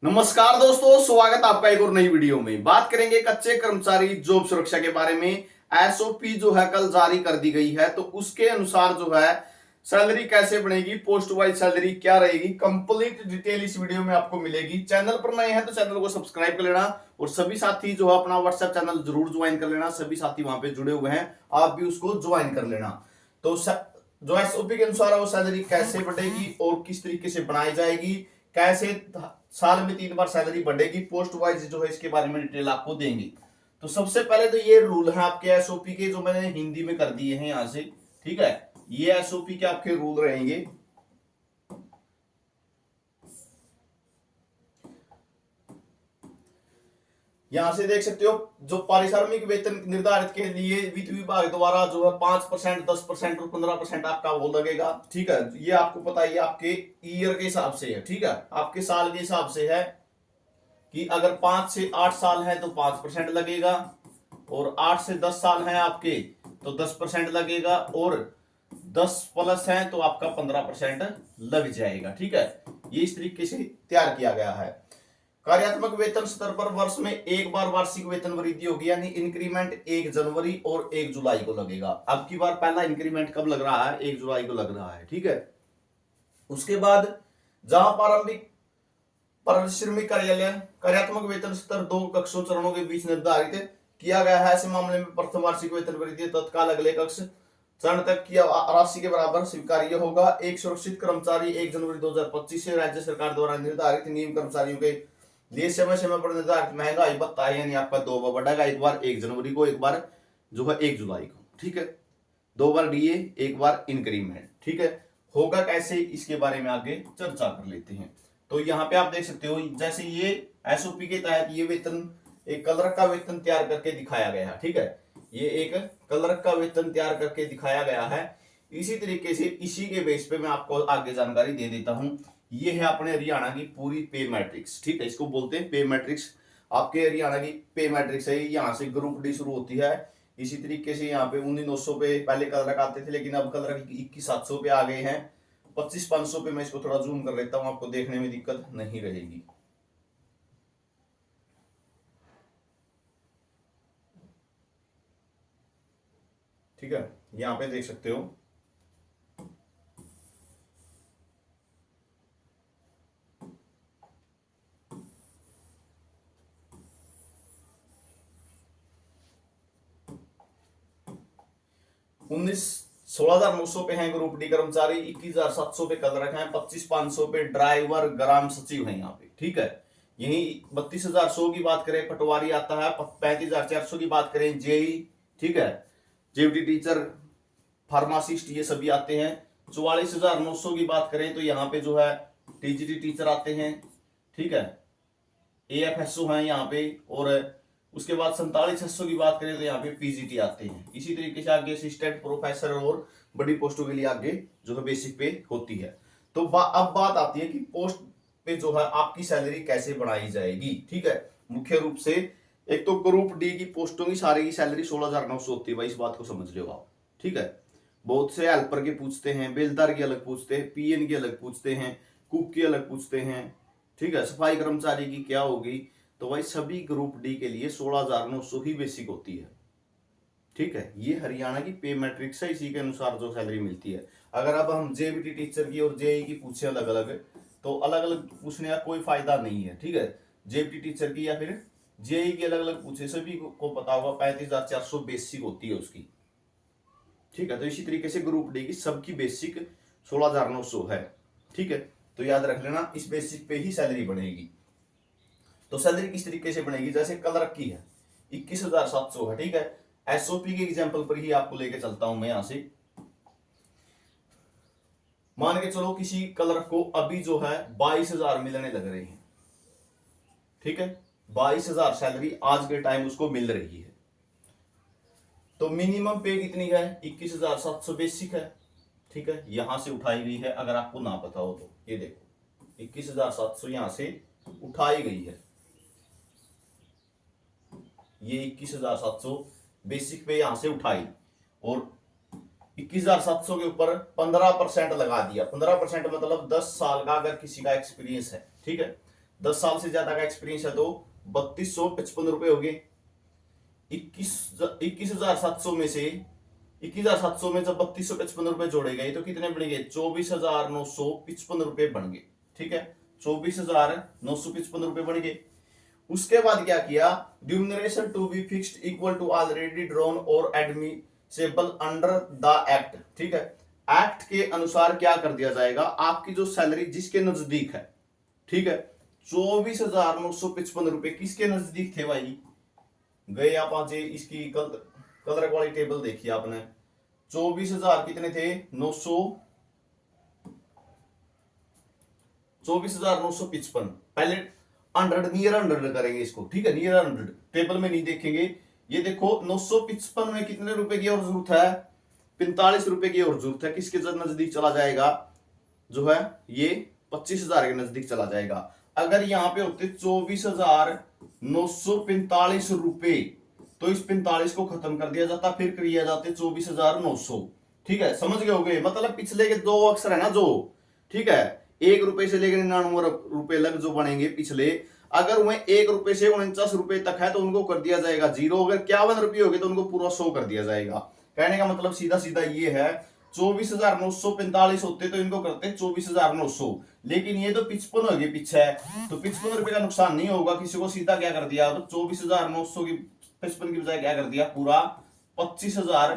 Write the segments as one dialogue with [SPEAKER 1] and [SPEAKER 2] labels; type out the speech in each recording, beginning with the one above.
[SPEAKER 1] नमस्कार दोस्तों, स्वागत आपका एक और नई वीडियो में। बात करेंगे कच्चे कर्मचारी जॉब सुरक्षा के बारे में। एसओपी जो है कल जारी कर दी गई है, तो उसके अनुसार जो है सैलरी कैसे बनेगी, पोस्ट वाइज सैलरी क्या रहेगी, कंप्लीट डिटेल इस वीडियो में आपको मिलेगी। चैनल पर नए हैं तो चैनल को सब्सक्राइब कर लेना और सभी साथी जो है अपना व्हाट्सएप चैनल जरूर ज्वाइन कर लेना। सभी साथी वहां पे जुड़े हुए हैं, आप भी उसको ज्वाइन कर लेना। तो जो एसओपी के अनुसार है वो सैलरी कैसे बढ़ेगी और किस तरीके से बनाई जाएगी, कैसे साल में 3 बार सैलरी बढ़ेगी, पोस्ट वाइज जो है इसके बारे में डिटेल आपको देंगे। तो सबसे पहले तो ये रूल है आपके एसओपी के, जो मैंने हिंदी में कर दिए हैं यहां से। ठीक है, ये एसओपी के आपके रूल रहेंगे। यहां से देख सकते हो, जो पारिश्रमिक वेतन निर्धारित के लिए वित्त विभाग द्वारा जो है 5%, 10% और 15% आपका वो लगेगा। ठीक है, ये आपको पता है, ये आपके ईयर के हिसाब से है। ठीक है, आपके साल के हिसाब से है कि अगर 5 से 8 साल है तो 5% लगेगा, और 8 से 10 साल है आपके तो 10% लगेगा, और 10 प्लस है तो आपका 15% लग जाएगा। ठीक है, ये इस तरीके से तैयार किया गया है। कार्यात्मक वेतन स्तर पर वर्ष में एक बार वार्षिक वेतन वृद्धि होगी, यानी इंक्रीमेंट 1 जनवरी और 1 जुलाई को लगेगा। अब की बार पहला इंक्रीमेंट कब लग रहा है? 1 जुलाई को लग रहा है। ठीक है, उसके बाद जहां प्रारंभिक पारिश्रमिक कार्यालय कार्यात्मक वेतन स्तर 2 कक्षों चरणों के बीच निर्धारित किया गया है, ऐसे मामले में प्रथम वार्षिक वेतन वृद्धि तत्काल अगले कक्ष चरण तक की राशि के बराबर स्वीकार्य होगा। एक सुरक्षित कर्मचारी 1 जनवरी 2025 से राज्य सरकार द्वारा निर्धारित नियम कर्मचारियों के लिए समय समय पर निर्धारित महंगाई भत्ता है, यानी आपका 2 बार बढ़ेगा, एक बार 1 जनवरी को, एक बार जो है 1 जुलाई को। ठीक है, 2 बार डीए, एक बार इंक्रीमेंट। ठीक है, होगा कैसे इसके बारे में आगे चर्चा कर लेते हैं। तो यहाँ पे आप देख सकते हो, जैसे ये एसओपी के तहत ये वेतन एक कलर का वेतन तैयार करके दिखाया गया है। ठीक है, ये एक कलर का वेतन तैयार करके दिखाया गया है। इसी तरीके से इसी के बेस पे मैं आपको आगे जानकारी दे देता हूं। ये है अपने हरियाणा की पूरी पे मैट्रिक्स। ठीक है, इसको बोलते हैं पे मैट्रिक्स। आपके हरियाणा की पे मैट्रिक्स है, यहाँ से ग्रुप डी शुरू होती है। इसी तरीके से यहाँ पे 1900 पे पहले कलरक आते थे, लेकिन अब कलरक 21,700 पे आ गए हैं। 25,500 पे मैं इसको थोड़ा जूम कर लेता हूं, आपको देखने में दिक्कत नहीं रहेगी। ठीक है, यहाँ पे देख सकते हो, उन्नीस 16,900 पे हैं ग्रुप डी कर्मचारी, 21,700 पे कल रखे हैं, 25,500 पे ड्राइवर ग्राम सचिव है यहाँ पे। ठीक है, यही 32,100 की बात करें पटवारी आता है, 35,400 की बात करें जेई। ठीक है, जेबी टीचर, फार्मासिस्ट, ये सभी आते हैं। 44,900 की बात करें तो यहाँ पे जो है टीजीटी टीचर आते हैं। ठीक है, एएफएसओ है यहाँ पे, और उसके बाद 47,600 की बात करें तो यहाँ पे पीजीटी आते हैं। इसी तरीके से आगे असिस्टेंट प्रोफेसर और बड़ी पोस्टों के लिए आगे जो है बेसिक पे होती है। तो अब बात आती है कि पोस्ट पे जो है आपकी सैलरी कैसे बढ़ाई जाएगी। ठीक है, मुख्य रूप से एक तो ग्रुप डी की पोस्टों की सारी की सैलरी 16,900 होती है भाई, इस बात को समझ लो आप। ठीक है, बहुत से हेल्पर के पूछते हैं, बेलदार की अलग पूछते हैं, पीएन की अलग पूछते हैं, कुक की अलग पूछते हैं। ठीक है, सफाई कर्मचारी की क्या होगी, तो भाई सभी ग्रुप डी के लिए 16,900 ही बेसिक होती है। ठीक है, ये हरियाणा की पे मैट्रिक्स है, इसी के अनुसार जो सैलरी मिलती है। अगर अब हम जेबीटी टीचर की और जेई की पूछे अलग अलग, तो अलग अलग पूछने का कोई फायदा नहीं है। ठीक है, जेबीटी टीचर की या फिर जेई की अलग अलग पूछे, सभी को पता होगा 35,400 बेसिक होती है उसकी। ठीक है, तो इसी तरीके से ग्रुप डी की सबकी बेसिक 16,900 है। ठीक है, तो याद रख लेना, इस बेसिक पे ही सैलरी बढ़ेगी। तो सैलरी किस तरीके से बनेगी, जैसे कल रखी है 21,700 है। ठीक है, एसओपी के एग्जांपल पर ही आपको लेके चलता हूं मैं यहां से। मान के चलो किसी क्लर्क को अभी जो है 22,000 मिलने लग रहे हैं। ठीक है, 22,000 सैलरी आज के टाइम उसको मिल रही है। तो मिनिमम पे कितनी है? 21,700 बेसिक है। ठीक है, यहां से उठाई गई है, अगर आपको ना पता हो तो ये देखो 21,700 यहां से उठाई गई है। ये 21,700 बेसिक पे यहां से उठाई, और 21,700 के ऊपर 15% लगा दिया। 15% मतलब 10 साल का अगर किसी का एक्सपीरियंस है। ठीक है, 10 साल से ज्यादा का एक्सपीरियंस है तो 3255 रुपए हो गए। 21,700 में से 21,700 में जब 3255 रुपए जोड़े गए तो कितने बन गए? 24,955 रुपए बन गए। ठीक है, 24,955 रुपए बन गए। उसके बाद क्या किया? Enumeration to be fixed equal to already drawn और एडमिसेबल अंडर द एक्ट। ठीक है, एक्ट के अनुसार क्या कर दिया जाएगा? आपकी जो सैलरी जिसके नजदीक है, ठीक है, 24,955 रुपए किसके नजदीक थे भाई? गए आप आज इसकी कलर वाली टेबल देखी आपने, 24,000 कितने थे? 24,955। पहले 100 नियर 100 करेंगे इसको। ठीक है, नियर 100 टेबल में नहीं देखेंगे। ये देखो 955 में कितने रुपए की और जरूरत है? 45 रुपए की और जरूरत है। किसके नजदीक चला जाएगा? जो है ये 25,000 के नजदीक चला जाएगा। अगर यहाँ पे होते 24,945 रुपए तो इस 45 को खत्म कर दिया जाता, फिर किया जाते 24,900। ठीक है, समझ गए होगे? मतलब पिछले के दो अक्षर है ना जो, ठीक है, 1 रुपए से लेकर 99 रुपए लग जो बनेंगे पिछले, अगर वह 1 रुपए से 49 रुपए तक है तो उनको कर दिया जाएगा 0। अगर 51 रुपये हो गए तो उनको पूरा 100 कर दिया जाएगा। कहने का मतलब सीधा सीधा ये है, 24,945 होते तो इनको करते 24,900, लेकिन ये तो 55 हो गए पीछे, तो 55 रुपए का नुकसान नहीं होगा किसी को। सीधा क्या कर दिया? अब 24,900 की 55 की बजाय क्या कर दिया? पूरा 25,000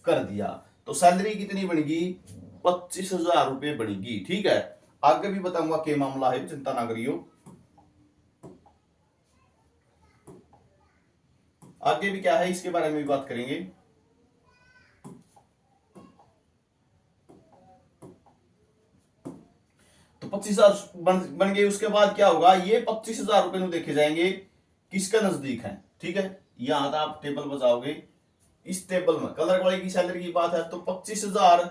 [SPEAKER 1] कर दिया। तो सैलरी कितनी बनेगी? 25,000 रुपए बनेगी। ठीक है, आगे भी बताऊंगा क्या मामला है, चिंता ना करियो। आगे भी क्या है इसके बारे में भी बात करेंगे। तो 25,000 बन गए। उसके बाद क्या होगा? ये 25,000 रुपए देखे जाएंगे किसका नजदीक है। ठीक है, यहां तक आप टेबल बजाओगे। इस टेबल में कलर वाले की सैलरी की बात है तो 25,000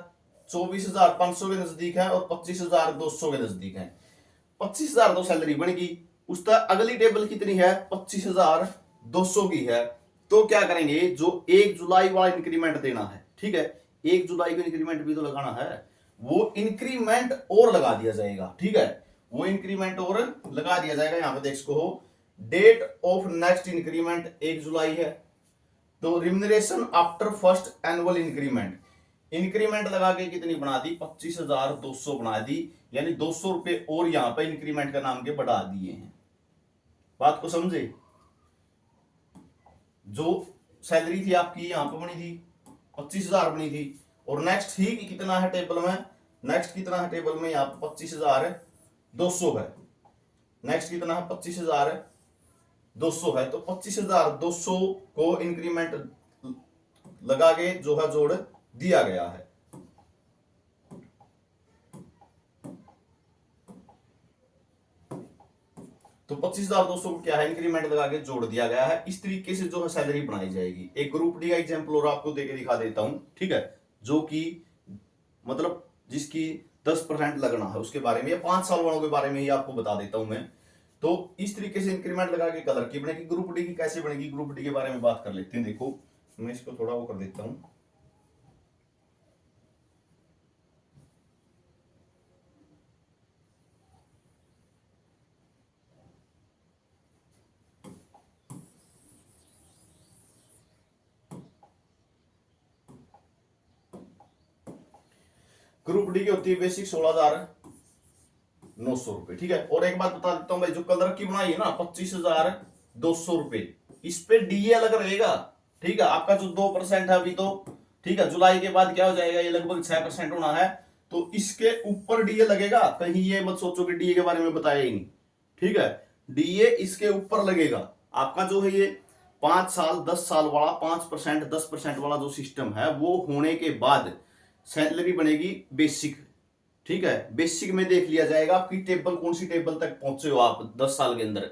[SPEAKER 1] 24,500 के नजदीक है और 25,200 के नजदीक है। 25,000 तो सैलरी बनेगी। उस तक अगली टेबल कितनी है? 25,200 की है। तो क्या करेंगे? जो 1 जुलाई वाला इंक्रीमेंट देना है, ठीक है, 1 जुलाई को इंक्रीमेंट भी तो लगाना है, वो इंक्रीमेंट और लगा दिया जाएगा। ठीक है, वो इंक्रीमेंट और लगा दिया जाएगा। यहां पे देख सको हो, डेट ऑफ नेक्स्ट इंक्रीमेंट 1 जुलाई है, तो remuneration after first annual increment, increment लगा के कितनी बना दी? 25,200 बना दी, यानी 200 रुपए और यहां पर इंक्रीमेंट का नाम के बढ़ा दिए हैं। बात को समझे? जो सैलरी थी आपकी यहां पर बनी थी 25,000 बनी थी, और नेक्स्ट ही कितना है टेबल में? नेक्स्ट कितना है टेबल में? यहां पर 25,200 है। नेक्स्ट कितना है? 25,200 है। तो 25,200 को इंक्रीमेंट लगा के जो है जोड़ दिया गया है। तो 25,200 को क्या है? इंक्रीमेंट लगा के जोड़ दिया गया है। इस तरीके से जो है सैलरी बनाई जाएगी। एक ग्रुप डी का एग्जाम्पल और आपको देके दिखा देता हूं। ठीक है, जो कि मतलब जिसकी 10% लगना है उसके बारे में, या 5 साल वालों के बारे में ही आपको बता देता हूं मैं। तो इस तरीके से इंक्रीमेंट लगा के कलर की बनेगी। ग्रुप डी की कैसे बनेगी? ग्रुप डी के बारे में बात कर लेते हैं। देखो मैं इसको थोड़ा वो कर देता हूं। ग्रुप डी की होती है बेसिक 16,900 रुपए। ठीक है, और एक बात बता देता हूं भाई, जो कलर की बनाई है ना 25,200 रुपए, इस पे डीए अलग रहेगा। ठीक है, आपका जो 2% है अभी तो, ठीक है, जुलाई के बाद क्या हो जाएगा? ये लगभग 6% होना है, तो इसके ऊपर डीए लगेगा। कहीं ये मत सोचो कि डीए के बारे में बताया ही नहीं। ठीक है, डीए इसके ऊपर लगेगा। आपका जो है ये 5 साल 10 साल वाला 5% 10% वाला जो सिस्टम है, वो होने के बाद सैलरी बनेगी बेसिक। ठीक है, बेसिक में देख लिया जाएगा आपकी टेबल कौन सी टेबल तक पहुंचे हो आप 10 साल के अंदर,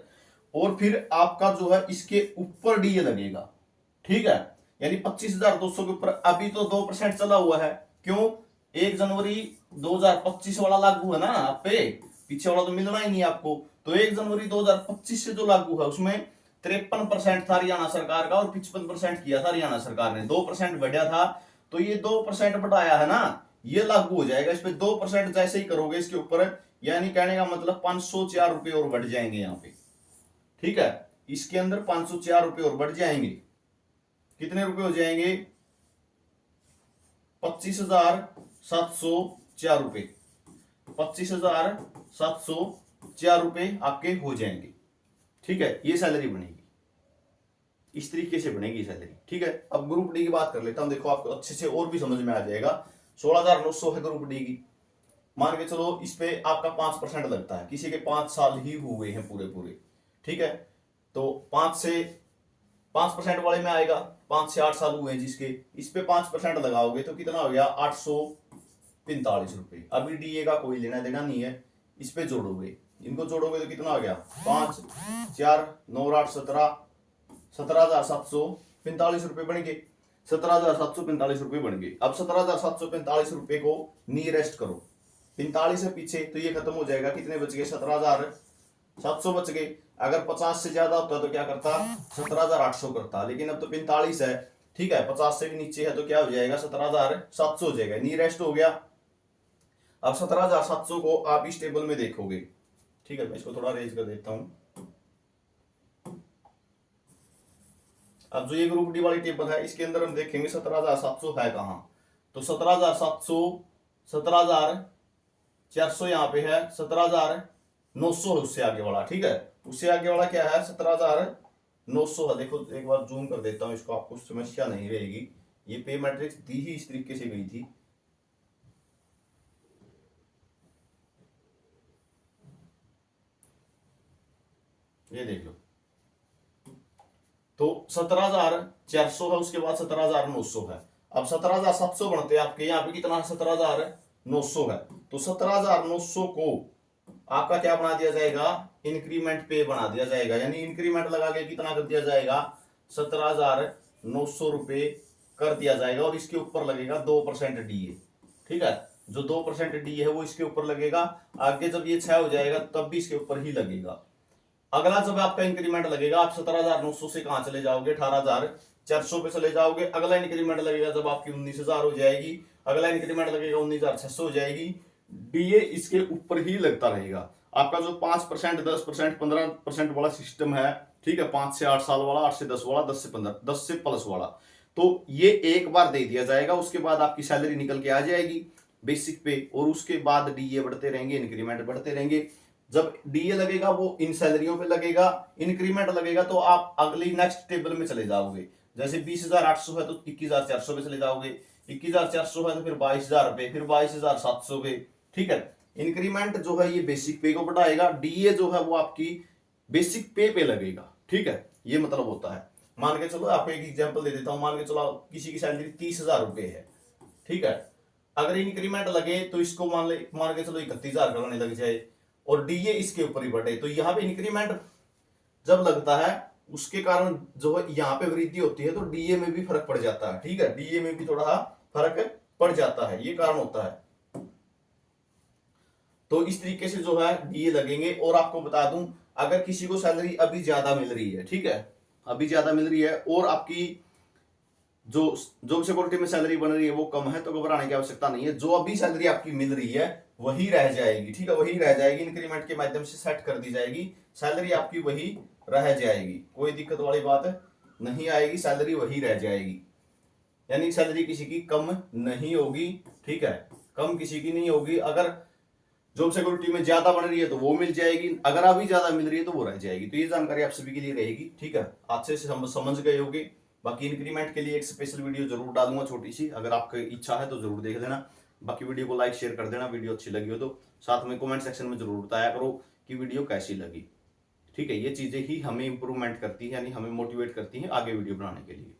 [SPEAKER 1] और फिर आपका जो है इसके ऊपर डीए लगेगा। ठीक है, यानी 25,200 के ऊपर अभी तो 2% चला हुआ है। क्यों? 1 जनवरी 2025 वाला लागू है ना आप पे, पीछे वाला तो मिलना ही नहीं आपको। तो 1 जनवरी 2025 से जो लागू है उसमें 53% था हरियाणा सरकार का और 55% किया था हरियाणा सरकार ने। 2% बढ़ा था, तो ये 2% बढ़ाया है ना, ये लागू हो जाएगा। इस पे 2% जैसे ही करोगे इसके ऊपर, यानी कहने का मतलब 504 रुपये और बढ़ जाएंगे यहाँ पे, ठीक है। इसके अंदर 504 रुपये और बढ़ जाएंगे, कितने रुपए हो जाएंगे, 25,704 रुपये, 25,704 रुपये आपके हो जाएंगे, ठीक है। ये सैलरी बनेगी, इस तरीके से बनेगी सैलरी, ठीक है। अब ग्रुप डी की बात कर लेता हूं, देखो आपको अच्छे से और भी समझ में आ जाएगा। 16,900 है ग्रुप डी की, मान के चलो इस पे आपका 5% लगता है, किसी के 5 साल ही हुए हैं पूरे पूरे, ठीक है। तो 5% वाले में आएगा, 5 से 8 साल हुए हैं जिसके, इस पे 5% लगाओगे तो कितना हो गया, 845 रुपये। अभी डीए का कोई लेना देना नहीं है, इस पे जोड़ोगे, इनको जोड़ोगे तो कितना हो गया, 5 4 9 8 17, 17,745 रुपये बन गए, 17,745 रुपये बन गए। अब 17,745 रुपये को नियरेस्ट करो, 45 है पीछे तो ये खत्म हो जाएगा, कितने बच गए, 17,700 बच गए। अगर 50 से ज्यादा होता तो क्या करता, 17,800 करता, लेकिन अब तो 45 है, ठीक है, 50 से भी नीचे है तो क्या हो जाएगा, 17,700 हो जाएगा, नियरेस्ट हो गया। अब 17,700 को आप इस टेबल में देखोगे, ठीक है, मैं इसको थोड़ा रेज कर देता हूं। अब जो ये ग्रुप डी वाली टेबल है इसके अंदर हम देखेंगे 17,700 है कहां, तो 17,700, 17,400 यहाँ पे है, 17,900 है उससे आगे वाला, ठीक है। उससे आगे वाला क्या है, 17,900 है। देखो एक बार जूम कर देता हूं इसको, आपको समस्या नहीं रहेगी। ये पे मैट्रिक्स दी ही इस तरीके से गई थी, ये देख लो। तो 17,400 है, उसके बाद 17,900 है। अब 17,700 बनते हैं आपके, यहाँ पे कितना, 17,900 है। तो 17,900 को आपका क्या बना दिया जाएगा, इंक्रीमेंट पे बना दिया जाएगा, यानी इंक्रीमेंट लगा के कितना कर दिया जाएगा, 17,900 रुपये कर दिया जाएगा, और इसके ऊपर लगेगा 2% डीए, ठीक है। जो 2% डीए है वो इसके ऊपर लगेगा। आगे जब ये 6 हो जाएगा तब भी इसके ऊपर ही लगेगा। अगला जब आपका इंक्रीमेंट लगेगा, आप 17,900 से कहां चले जाओगे, 18,400 पे चले जाओगे। अगला इंक्रीमेंट लगेगा जब आपकी 19,000 हो जाएगी, अगला इंक्रीमेंट लगेगा 19,600 हो जाएगी। डीए इसके ऊपर ही लगता रहेगा। आपका जो 5%, 10%, 15% वाला सिस्टम है, ठीक है, 5 से 8 साल वाला, 8 से 10 वाला, 10 से 15, 10 से प्लस वाला, तो ये एक बार दे दिया जाएगा। उसके बाद आपकी सैलरी निकल के आ जाएगी बेसिक पे, और उसके बाद डीए बढ़ते रहेंगे, इंक्रीमेंट बढ़ते रहेंगे। जब डीए लगेगा वो इन सैलरियों पे लगेगा, इंक्रीमेंट लगेगा तो आप अगली नेक्स्ट टेबल में चले जाओगे। जैसे 20,800 है तो 21,400 पे चले जाओगे, 21,400 है तो फिर 22,000 पे, फिर 22,700 पे, ठीक है। इंक्रीमेंट जो है ये बेसिक पे को बढ़ाएगा, डीए जो है वो आपकी बेसिक पे लगेगा, ठीक है। ये मतलब होता है। मान के चलो आपको एक एग्जांपल दे देता हूं, मान के चलो किसी की सैलरी 30,000 रुपए है, ठीक है। अगर इंक्रीमेंट लगे तो इसको मान के चलो 31,000 करने लग जाए, और डीए इसके ऊपर ही बढ़े, तो यहाँ पे इंक्रीमेंट जब लगता है उसके कारण जो है यहाँ पे वृद्धि होती है, तो डीए में भी फर्क पड़ जाता है, ठीक है। डीए में भी थोड़ा फर्क पड़ जाता है, ये कारण होता है। तो इस तरीके से जो है डीए लगेंगे। और आपको बता दूं, अगर किसी को सैलरी अभी ज्यादा मिल रही है, ठीक है, अभी ज्यादा मिल रही है, और आपकी जो जॉब सिक्योरिटी में सैलरी बन रही है वो कम है, तो घबराने की आवश्यकता नहीं है। जो अभी सैलरी आपकी मिल रही है वही रह जाएगी, ठीक है, वही रह जाएगी, इंक्रीमेंट के माध्यम से सेट कर दी जाएगी, सैलरी आपकी वही रह जाएगी, कोई दिक्कत वाली बात नहीं आएगी, सैलरी वही रह जाएगी। यानी सैलरी किसी की कम नहीं होगी, ठीक है, कम किसी की नहीं होगी। अगर जॉब सिक्योरिटी में ज्यादा बन रही है तो वो मिल जाएगी, अगर अभी ज्यादा मिल रही है तो वो रह जाएगी। तो ये जानकारी आप सभी के लिए रहेगी, ठीक है, अच्छे से समझ गए होगे। बाकी इंक्रीमेंट के लिए एक स्पेशल वीडियो जरूर डालूंगा छोटी सी, अगर आपकी इच्छा है तो जरूर देख लेना। बाकी वीडियो को लाइक शेयर कर देना, वीडियो अच्छी लगी हो तो साथ में कमेंट सेक्शन में जरूर बताया करो कि वीडियो कैसी लगी, ठीक है। ये चीजें ही हमें इंप्रूवमेंट करती है, यानी हमें मोटिवेट करती हैं आगे वीडियो बनाने के लिए।